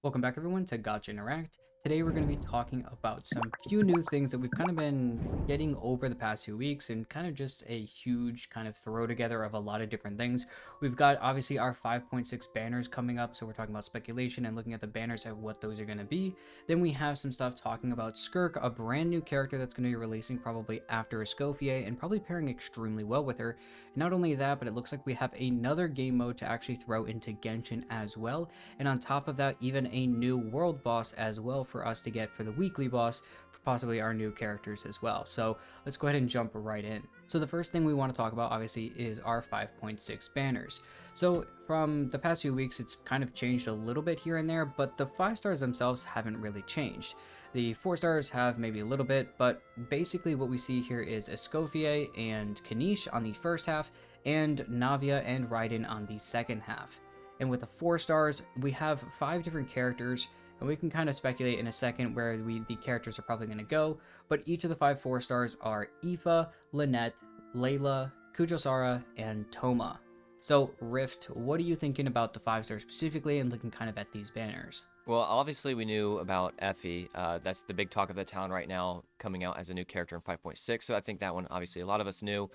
Welcome back everyone to Gotcha Interact. Today we're going to be talking about some few new things that we've kind of been getting over the past few weeks and kind of just a huge kind of throw together of a lot of different things. We've got obviously our 5.6 banners coming up, so we're talking about speculation and looking at the banners and what those are going to be. Then we have some stuff talking about Skirk, a brand new character that's going to be releasing probably after Escoffier and probably pairing extremely well with her. Not only that, but it looks like we have another game mode to actually throw into Genshin as well. And on top of that, even a new world boss as well for us to get for the weekly boss for possibly our new characters as well. So let's go ahead and jump right in. So the first thing we want to talk about obviously is our 5.6 banners. So from the past few weeks, it's kind of changed a little bit here and there, but the 5 stars themselves haven't really changed. The 4 stars have maybe a little bit, but basically what we see here is Escoffier and Kanish on the first half, and Navia and Raiden on the second half. And with the 4 stars, we have 5 different characters, and we can kind of speculate in a second where the characters are probably going to go. But each of the 5 4 stars are Aoife, Lynette, Layla, Kujosara, and Toma. So, Rift, what are you thinking about the 5 stars specifically and looking kind of at these banners? Well, obviously we knew about Effie. That's the big talk of the town right now, coming out as a new character in 5.6. So I think that one, obviously, a lot of us knew.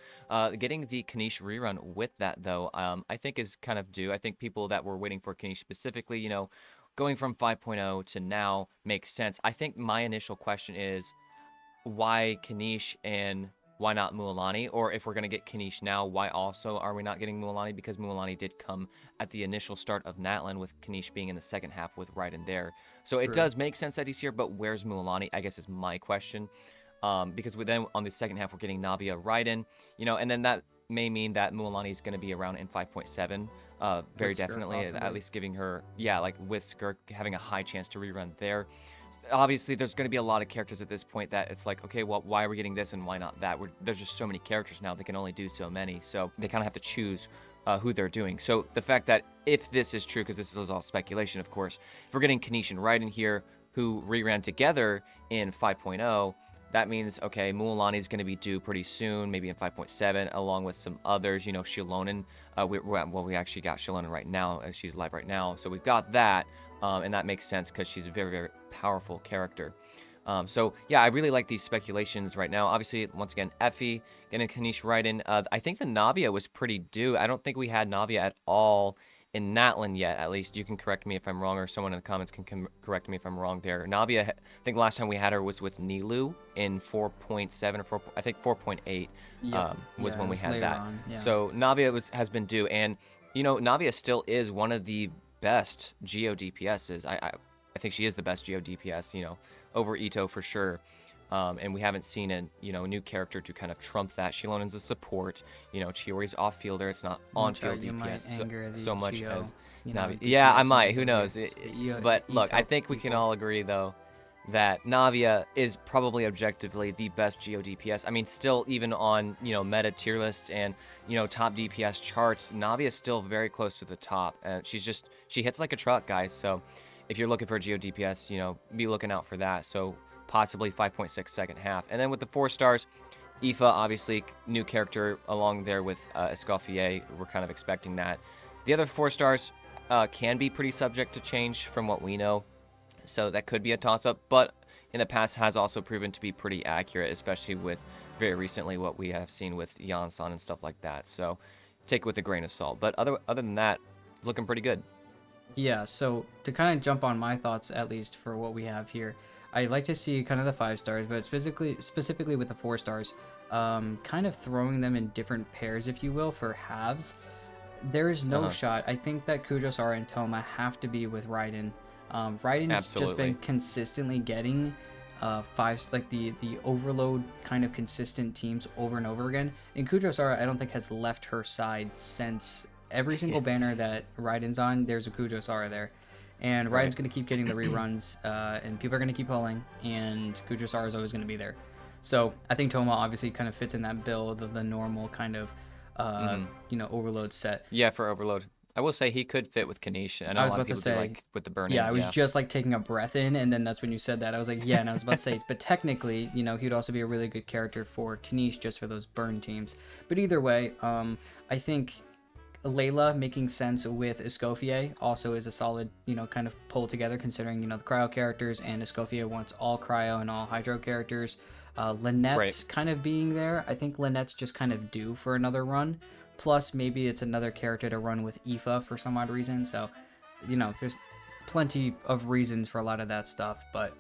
Getting the Kanish rerun with that, though, I think is kind of due. I think people that were waiting for Kanish specifically, going from 5.0 to now makes sense. I think my initial question is, why Kanish and why not Mualani? Or if we're going to get Kanish now, why also are we not getting Mualani? Because Mualani did come at the initial start of Natlan, with Kanish being in the second half with Raiden there. So it True. does make sense that he's here, but where's Mualani? I guess is my question. Because then on the second half, we're getting Navia Raiden, and then that may mean that Mualani is going to be around in 5.7. Very With Skirk, definitely, at possibly. least giving her, yeah, like with Skirk having a high chance to rerun there. Obviously, there's going to be a lot of characters at this point that it's like, okay, well, why are we getting this and why not that? There's just so many characters now, they can only do so many, so they kind of have to choose who they're doing. So the fact that if this is true, because this is all speculation, of course, if we're getting Kanish and Raiden here who reran together in 5.0, that means, okay, Mualani is going to be due pretty soon, maybe in 5.7, along with some others, Shilonen. We actually got Shilonen right now, she's live right now, so we've got that. And that makes sense because she's a very, very powerful character. So yeah, I really like these speculations right now. Obviously, once again, Effie getting Kanish Raiden. I think the Navia was pretty due. I don't think we had Navia at all in Natlan yet. At least you can correct me if I'm wrong, or someone in the comments can correct me if I'm wrong there. Navia, I think last time we had her was with Nilu in 4.7 or 4, I think 4.8 Yep. was Yeah, it when we was had later that. on. Yeah. So Navia has been due, and Navia still is one of the best Geo DPSs. I think she is the best Geo DPS, over Ito for sure. And we haven't seen a new character to kind of trump that. Shilonen's a support. Chiori's off-fielder. It's not Watch on-field out, you might DPS anger the so much Geo, as Navi. Yeah, I DPS might. mods Who over here. knows? The But look, I Ito think we can people. all agree, though, that Navia is probably objectively the best Geo DPS. I mean, still, even on, meta tier lists and, top DPS charts, Navia is still very close to the top. She hits like a truck, guys. So if you're looking for a Geo DPS, be looking out for that. So possibly 5.6 second half. And then with the 4 stars, Aoife, obviously, new character along there with Escoffier. We're kind of expecting that. The other 4 stars can be pretty subject to change from what we know. So that could be a toss-up, but in the past has also proven to be pretty accurate, especially with very recently what we have seen with Yansan and stuff like that. So take it with a grain of salt. But other than that, it's looking pretty good. Yeah, so to kind of jump on my thoughts, at least for what we have here, I like to see kind of the 5 stars, but specifically with the 4 stars, kind of throwing them in different pairs, if you will, for halves. There is no Uh-huh. shot. I think that Kujosara and Toma have to be with Raiden. Raiden's just been Absolutely. consistently getting like the overload kind of consistent teams over and over again. And Kujosara, I don't think has left her side since every single banner that Raiden's on. There's a Kujosara there, and Right. Raiden's gonna keep getting the reruns, and people are gonna keep pulling, and Kujosara is always gonna be there. So I think Toma obviously kind of fits in that bill of the normal kind of Mm-hmm. overload set. Yeah, for Overload. I will say he could fit with Kanish. I I know a was lot of about to people do say, like with the yeah, burning. I was Yeah. just like taking a breath in, and then that's when you said that. I was like, yeah, and I was about to say, but technically, he'd also be a really good character for Kanish just for those burn teams. But either way, I think Layla making sense with Escoffier also is a solid, kind of pull together, considering, the cryo characters, and Escoffier wants all cryo and all hydro characters. Right. Lynette kind of being there. I think Lynette's just kind of due for another run. Plus, maybe it's another character to run with Aoife for some odd reason. So, there's plenty of reasons for a lot of that stuff. But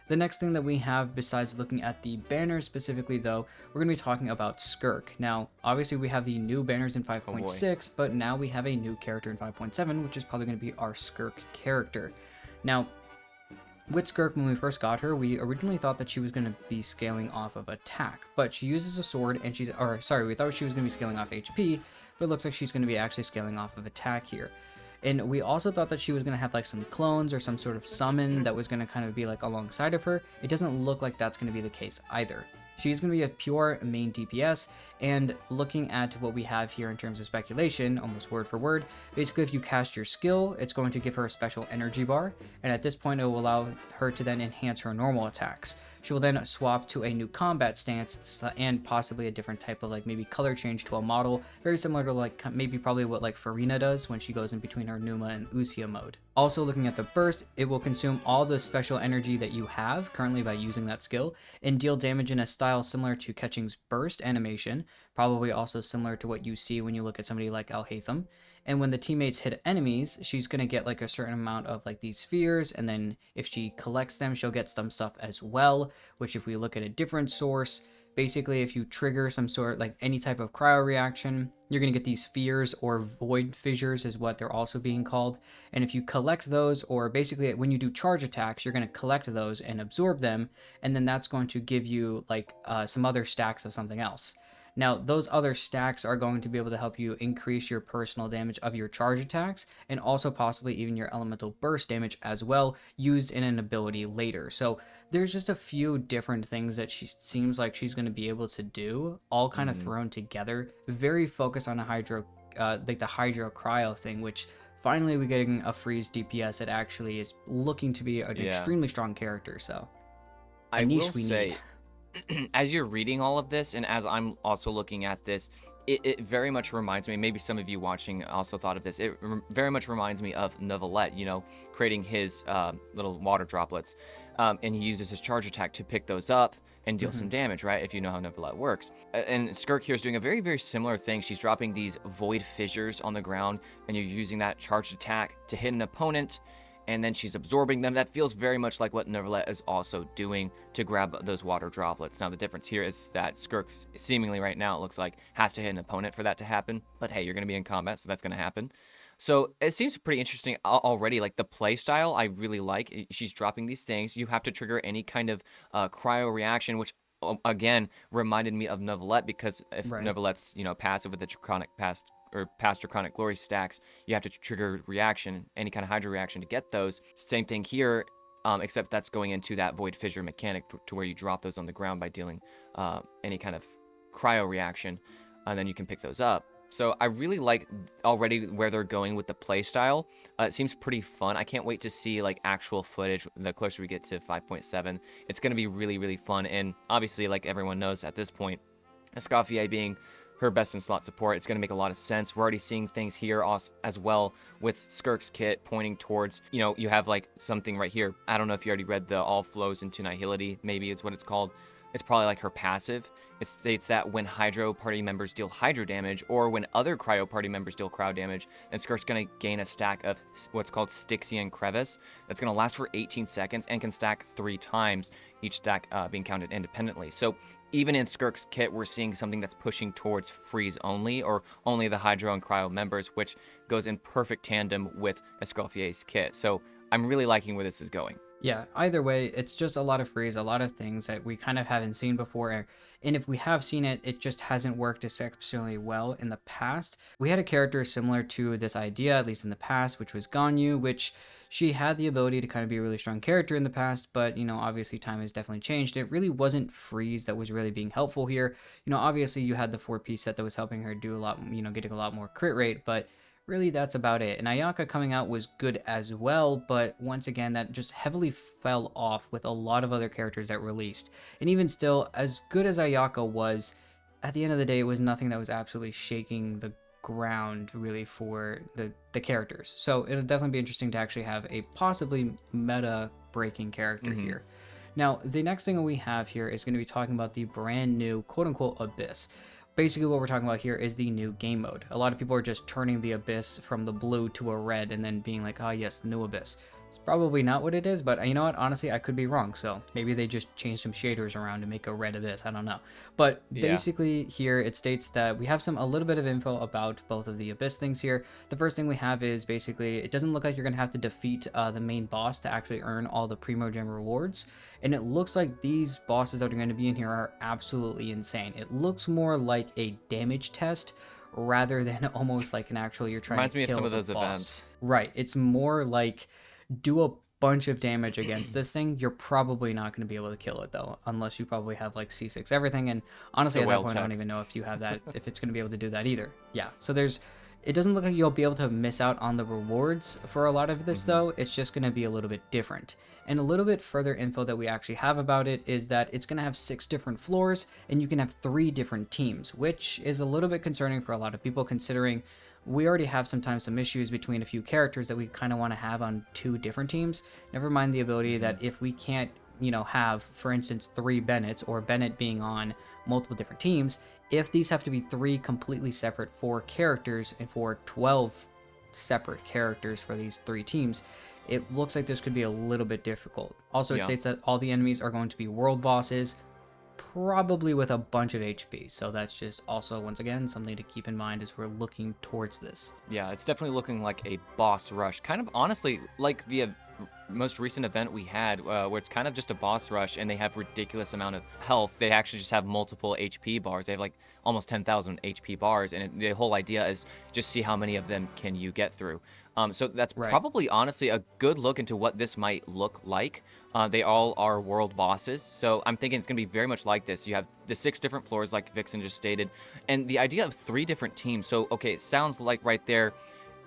the next thing that we have, besides looking at the banners specifically, though, we're going to be talking about Skirk. Now, obviously, we have the new banners in Oh boy. 5.6, but now we have a new character in 5.7, which is probably going to be our Skirk character. Now, with Skirk, when we first got her, we originally thought that she was going to be scaling off of attack, but she uses a sword, and we thought she was going to be scaling off HP, but it looks like she's going to be actually scaling off of attack here. And we also thought that she was going to have like some clones or some sort of summon that was going to kind of be like alongside of her. It doesn't look like that's going to be the case either. She's going to be a pure main DPS, and looking at what we have here in terms of speculation, almost word for word, basically if you cast your skill, it's going to give her a special energy bar, and at this point it will allow her to then enhance her normal attacks. She will then swap to a new combat stance and possibly a different type of like maybe color change to a model, very similar to like maybe probably what like Farina does when she goes in between her Numa and Usia mode. Also looking at the burst, it will consume all the special energy that you have currently by using that skill and deal damage in a style similar to Ketching's burst animation, probably also similar to what you see when you look at somebody like Alhaitham. And when the teammates hit enemies, she's going to get like a certain amount of like these spheres, and then if she collects them, she'll get some stuff as well, which if we look at a different source, basically if you trigger some sort like any type of cryo reaction, you're going to get these spheres, or void fissures is what they're also being called. And if you collect those, or basically when you do charge attacks, you're going to collect those and absorb them, and then that's going to give you like some other stacks of something else. Now, those other stacks are going to be able to help you increase your personal damage of your charge attacks, and also possibly even your elemental burst damage as well, used in an ability later. So there's just a few different things that she seems like she's going to be able to do, all kind of thrown together. Very focused on a hydro, like the hydro cryo thing, which finally we're getting a freeze DPS that actually is looking to be an Yeah. extremely strong character. So a I niche will we say, need. as you're reading all of this, and as I'm also looking at this, it very much reminds me, maybe some of you watching also thought of this, very much reminds me of Neuvillette, creating his little water droplets. And he uses his charge attack to pick those up and deal some damage, right? If you know how Neuvillette works. And Skirk here is doing a very, very similar thing. She's dropping these void fissures on the ground, and you're using that charged attack to hit an opponent, and then she's absorbing them. That feels very much like what Neuvillette is also doing to grab those water droplets. Now, the difference here is that Skirk seemingly right now, it looks like, has to hit an opponent for that to happen. But hey, you're going to be in combat, so that's going to happen. So it seems pretty interesting already. Like the play style, I really like. She's dropping these things. You have to trigger any kind of cryo reaction, which again reminded me of Neuvillette, because if Right. Neuvillette's passive with the draconic past draconic glory stacks, you have to trigger reaction, any kind of hydro reaction to get those. Same thing here, except that's going into that void fissure mechanic to where you drop those on the ground by dealing any kind of cryo reaction, and then you can pick those up. So I really like already where they're going with the play style. It seems pretty fun. I can't wait to see like actual footage the closer we get to 5.7. It's going to be really, really fun. And obviously, like everyone knows at this point, Escoffier being her best in slot support, it's going to make a lot of sense. We're already seeing things here as well with Skirk's kit pointing towards, you have like something right here. I don't know if you already read the all flows into nihility, maybe it's what it's called. It's probably like her passive. It states that when Hydro party members deal Hydro damage, or when other Cryo party members deal Cryo damage, then Skirk's going to gain a stack of what's called Styxian Crevice. That's going to last for 18 seconds and can stack 3 times, each stack being counted independently. So even in Skirk's kit, we're seeing something that's pushing towards freeze only, or only the Hydro and Cryo members, which goes in perfect tandem with Escoffier's kit. So I'm really liking where this is going. Yeah, either way, it's just a lot of freeze, a lot of things that we kind of haven't seen before. And if we have seen it, it just hasn't worked exceptionally well in the past. We had a character similar to this idea, at least in the past, which was Ganyu, which she had the ability to kind of be a really strong character in the past, but, obviously time has definitely changed. It really wasn't freeze that was really being helpful here. Obviously you had the 4-piece set that was helping her do a lot, getting a lot more crit rate, but really that's about it. And Ayaka coming out was good as well, but once again that just heavily fell off with a lot of other characters that released. And even still, as good as Ayaka was, at the end of the day it was nothing that was absolutely shaking the ground really for the characters. So it'll definitely be interesting to actually have a possibly meta breaking character Hmm. here. Now, the next thing we have here is going to be talking about the brand new quote unquote Abyss. Basically, what we're talking about here is the new game mode. A lot of people are just turning the Abyss from the blue to a red and then being like, oh, yes, the new Abyss. It's probably not what it is, but you know what? Honestly, I could be wrong. So maybe they just changed some shaders around to make a red Abyss. I don't know. But Yeah. basically, here it states that we have a little bit of info about both of the Abyss things here. The first thing we have is basically it doesn't look like you're going to have to defeat the main boss to actually earn all the Primogen rewards. And it looks like these bosses that are going to be in here are absolutely insane. It looks more like a damage test rather than almost like an actual you're trying Reminds to me of some kill of the those boss. events. Right. It's more like do a bunch of damage against this thing. You're probably not going to be able to kill it though, unless you probably have like C6 everything. And It's honestly, a at that whale point, I don't check. even know if you have that, if it's going to be able to do that either. Yeah. So it doesn't look like you'll be able to miss out on the rewards for a lot of this Hmm. though. It's just going to be a little bit different. And a little bit further info that we actually have about it is that it's going to have 6 different floors and you can have 3 different teams, which is a little bit concerning for a lot of people considering we already have sometimes some issues between a few characters that we kind of want to have on 2 different teams. Never mind the ability Hmm. that if we can't, have, for instance, 3 Bennetts or Bennett being on multiple different teams, if these have to be 3 completely separate 4 characters and for 12 separate characters for these 3 teams, it looks like this could be a little bit difficult. Also, it Yeah. states that all the enemies are going to be world bosses, probably with a bunch of HP. So that's just also, once again, something to keep in mind as we're looking towards this. Yeah, it's definitely looking like a boss rush. Kind of honestly, like the most recent event we had, where it's kind of just a boss rush and they have ridiculous amount of health. They actually just have multiple HP bars. They have like almost 10,000 HP bars, and the whole idea is just see how many of them can you get through. So that's Right. probably honestly a good look into what this might look like. They all are world bosses, so I'm thinking it's going to be very much like this. You have the 6 different floors, like Vixen just stated, and the idea of 3 different teams. So, okay, it sounds like right there,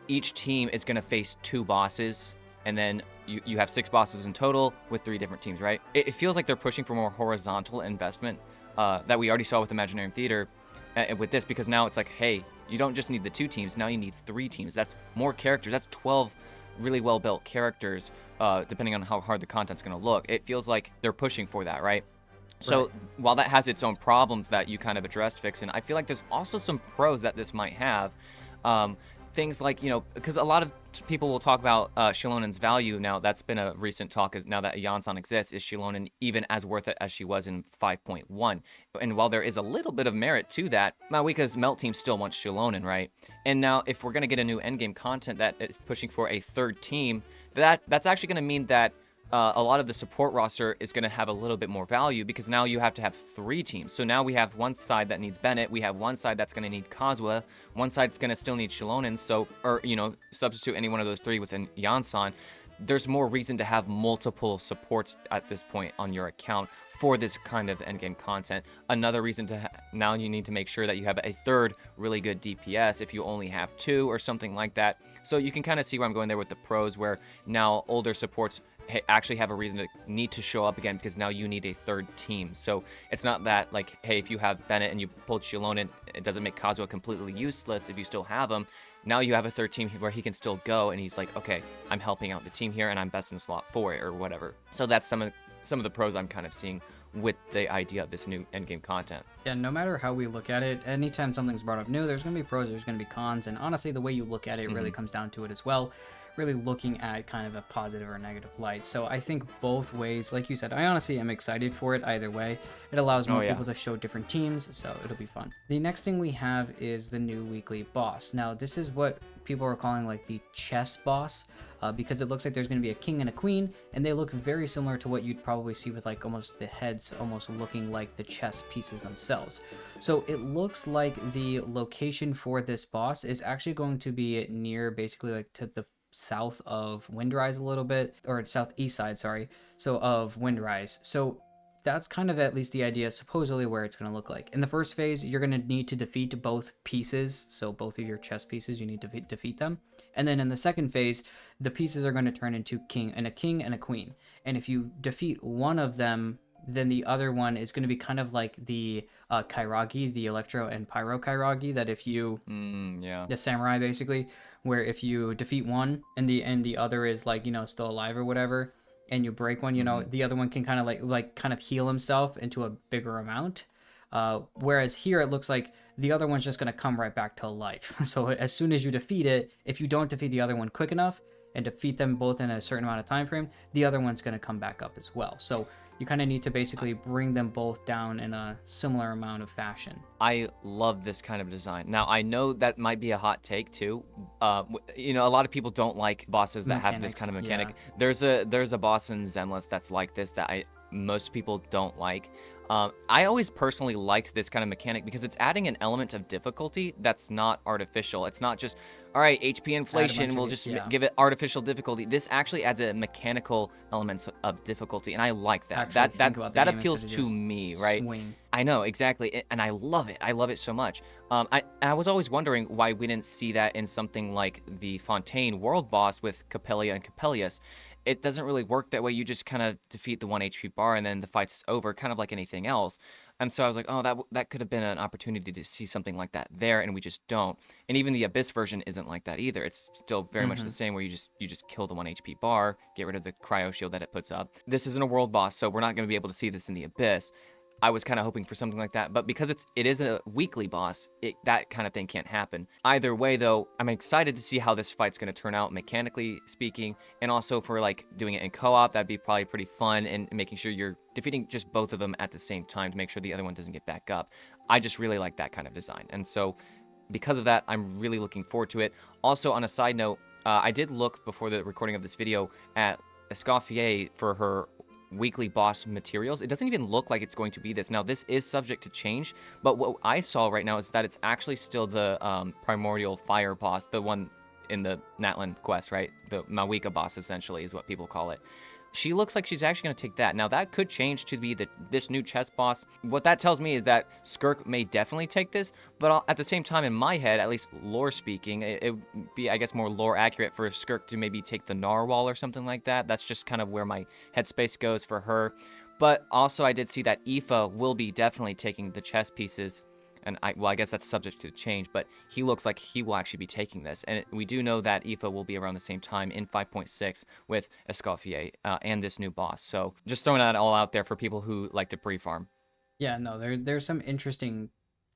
each team is going to face 2 bosses, and then you have 6 bosses in total with 3 different teams, right? It feels like they're pushing for more horizontal investment that we already saw with Imaginarium Theater with this, because now it's like, hey, you don't just need the 2 teams, now you need 3 teams. That's more characters. That's 12 really well built characters, depending on how hard the content's going to look. It feels like they're pushing for that, right? Right. So while that has its own problems that you kind of addressed, Vixen, I feel like there's also some pros that this might have. Um, Things like, because a lot of people will talk about Shilonen's value now. That's been a recent talk. Is now that Janssen exists, is Shilonen even as worth it as she was in 5.1? And while there is a little bit of merit to that, Mawika's Melt Team still wants Shilonen, right? And now if we're going to get a new endgame content that is pushing for a 3rd team, that's actually going to mean that a lot of the support roster is going to have a little bit more value, because now you have to have 3 teams. So now we have one side that needs Bennett, we have one side that's going to need Kazuha, one side's going to still need Shilonen, so, or, substitute any one of those 3 within Yansan. There's more reason to have multiple supports at this point on your account for this kind of endgame content. Another reason to now you need to make sure that you have a 3rd really good DPS if you only have 2 or something like that. So you can kind of see where I'm going there with the pros, where now older supports actually have a reason to need to show up again, because now you need a 3rd team. So it's not that like, hey, if you have Bennett and you pulled Shilonen, it doesn't make Kazuha completely useless if you still have him. Now you have a 3rd team where he can still go, and he's like, okay, I'm helping out the team here and I'm best in slot for it or whatever. So that's some of the pros I'm kind of seeing with the idea of this new endgame content. Yeah, no matter how we look at it, anytime something's brought up new, there's going to be pros, there's going to be cons, and honestly, the way you look at it really Hmm. comes down to it as well. Really looking at kind of a positive or negative light. So I think both ways, like you said, I honestly am excited for it either way. It allows Oh more yeah. people to show different teams, so it'll be fun. The next thing we have is the new weekly boss. Now, this is what people are calling like the chess boss. Because it looks like there's going to be a king and a queen, and they look very similar to what you'd probably see with like almost the heads almost looking like the chess pieces themselves. So it looks like the location for this boss is actually going to be near basically like to the south of Windrise a little bit, or southeast side, sorry, so of Windrise. So that's kind of at least the idea, supposedly, where it's going to look like. In the first phase, you're going to need to defeat both pieces, so both of your chess pieces, you need to defeat them. And then in the second phase, the pieces are going to turn into a king and a queen. And if you defeat one of them then the other one is going to be kind of like the Kairagi, the Electro and Pyro Kairagi, that if you Yeah. the samurai basically, where if you defeat one and the other is like, still alive or whatever, and you break one, Hmm. the other one can kind of like kind of heal himself into a bigger amount. Whereas here it looks like the other one's just going to come right back to life. So as soon as you defeat it, if you don't defeat the other one quick enough and defeat them both in a certain amount of time frame, the other one's going to come back up as well. So you kind of need to basically bring them both down in a similar amount of fashion. I love this kind of design. Now, I know that might be a hot take too. A lot of people don't like bosses that have this Mechanics, kind of yeah. mechanic. There's a boss in Zenless that's like this that I most people don't like. I always personally liked this kind of mechanic because it's adding an element of difficulty that's not artificial. It's not just, all right, HP Add a bunch inflation, of we'll just yeah. give it artificial difficulty. This actually adds a mechanical elements of difficulty, and I like that. Actually think about the That game instead appeals of to just me, right? swing. I know exactly, and I love it. I love it so much. I was always wondering why we didn't see that in something like the Fontaine world boss with Capellia and Capellius. It doesn't really work that way. You just kind of defeat the 1 HP bar, and then the fight's over, kind of like anything else. And so I was like, oh, that could have been an opportunity to see something like that there, and we just don't. And even the Abyss version isn't like that either. It's still very much the Hmm. same, where you just kill the 1 HP bar, get rid of the cryo shield that it puts up. This isn't a world boss, so we're not going to be able to see this in the Abyss. I was kind of hoping for something like that, but because it is a weekly boss, that kind of thing can't happen. Either way, though, I'm excited to see how this fight's going to turn out, mechanically speaking, and also for like doing it in co-op. That'd be probably pretty fun, and making sure you're defeating just both of them at the same time to make sure the other one doesn't get back up. I just really like that kind of design, and so because of that, I'm really looking forward to it. Also, on a side note, I did look before the recording of this video at Escoffier for her weekly boss materials. It doesn't even look like it's going to be this. Now, this is subject to change, but what I saw right now is that it's actually still the primordial fire boss, the one in the Natlan quest, right? The Mawika boss, essentially, is what people call it. She looks like she's actually going to take that. Now, that could change to be this new chess boss. What that tells me is that Skirk may definitely take this, but at the same time, in my head, at least lore speaking, it would be, I guess, more lore accurate for Skirk to maybe take the Narwhal or something like that. That's just kind of where my headspace goes for her. But also, I did see that Aoife will be definitely taking the chess pieces, and I guess that's subject to change, but he looks like he will actually be taking this. And we do know that Aoife will be around the same time in 5.6 with Escoffier and this new boss. So just throwing that all out there for people who like to pre-farm. Yeah, no, there's some interesting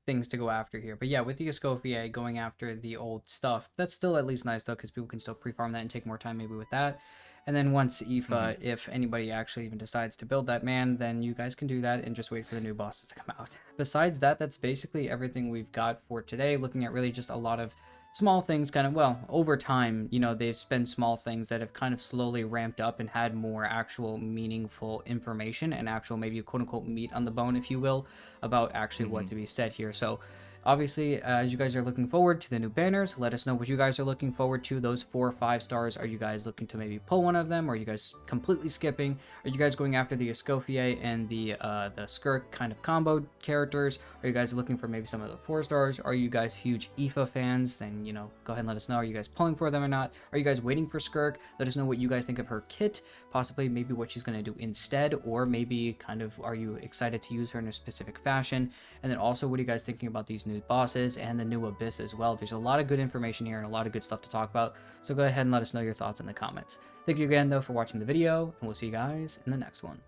things to go after here. But yeah, with the Escoffier going after the old stuff, that's still at least nice though, because people can still pre-farm that and take more time maybe with that. And then once Hmm. Aoife, if anybody actually even decides to build that man, then you guys can do that and just wait for the new bosses to come out. Besides that, that's basically everything we've got for today, looking at really just a lot of small things kind of, well, over time, they've been small things that have kind of slowly ramped up and had more actual meaningful information and actual maybe quote unquote meat on the bone, if you will, about actually what Hmm. to be said here. So obviously, as you guys are looking forward to the new banners, let us know what you guys are looking forward to. Those 4 or 5 stars, are you guys looking to maybe pull one of them? Or are you guys completely skipping? Are you guys going after the Escoffier and the Skirk kind of combo characters? Are you guys looking for maybe some of the 4 stars? Are you guys huge Aoife fans? Then, go ahead and let us know. Are you guys pulling for them or not? Are you guys waiting for Skirk? Let us know what you guys think of her kit, possibly maybe what she's going to do instead, or maybe kind of are you excited to use her in a specific fashion? And then also, what are you guys thinking about these new bosses and the new Abyss as well? There's a lot of good information here and a lot of good stuff to talk about, so go ahead and let us know your thoughts in the comments. Thank you again though for watching the video, and we'll see you guys in the next one.